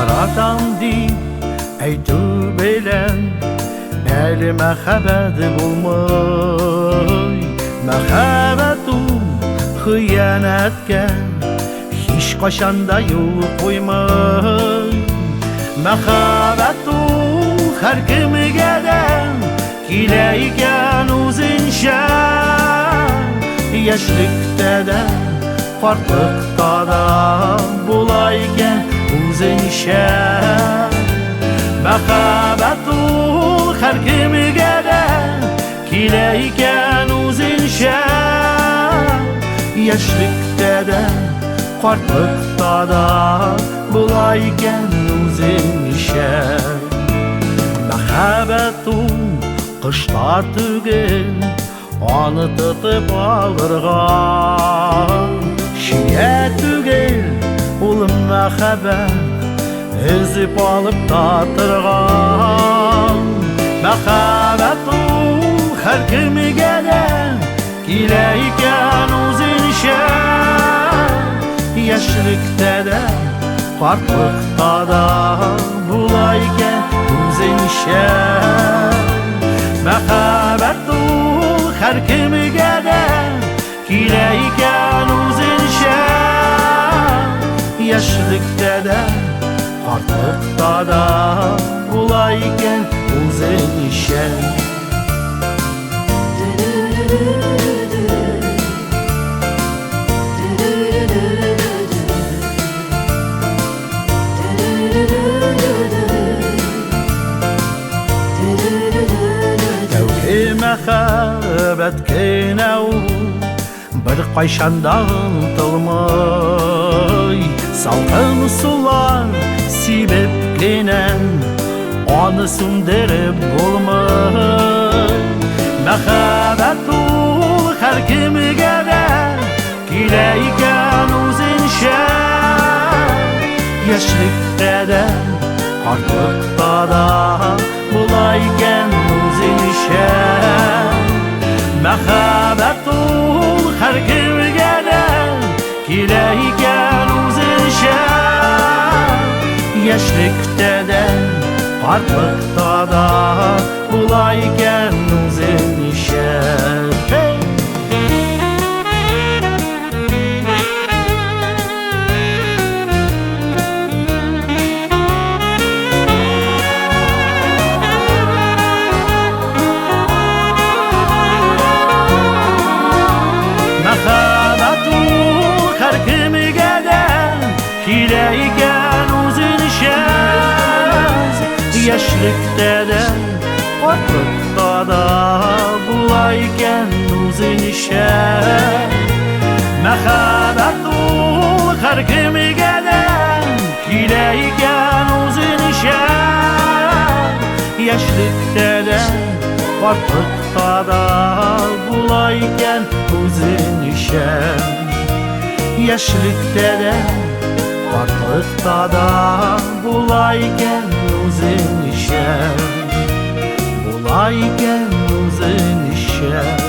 Yaradan deyip aytib bilen Beli mehabet bulmay Mehabetu hıyanetke Hiç kaşanda yol koymay Mehabetu her kimge de Kileyken uzinşen Yaşlıkta da farklıkta da bulayken uzinşen Mehabetu her kimge de Kileyken uzinşen Yaşlıkta da farklıkta da bulayken uzinşen Mehabetu kışta tügel Onu tutup alırgan Şiye tügel Ulum mehabet Ezip alıp tatırgan Mehabetu her kimge de Kileyken uzinşen Yaşlıkta da farklıkta da bulayken uzinşen Mehabetu her kimge de Kileyken uzinşen Yaşlıkta da farklıkta da bulayken uzinşen Mehabet kenev bir kayşanda unutulmay Salkın sular sibep genen Onu sundırıp bulmay Mehabetu her kimge de Kileyken uzinşen Yaşlıkta da farklıkta da bulayken uzinşen Mehabetu her kimge de Kileyken uzinşen Yaşlıkta da farklıkta da bulayken uzinşen Mehabetu her kimge de Kileyken uzinşen Yaşlıkta da farklıkta da bulayken uzinşen Mehabetu her kimge de Kileyken uzinşen Yaşlıkta da farklıkta da bulayken uzinşen Yaşlıkta da farklıkta da bulayken uzinşen Bulayken uzinşen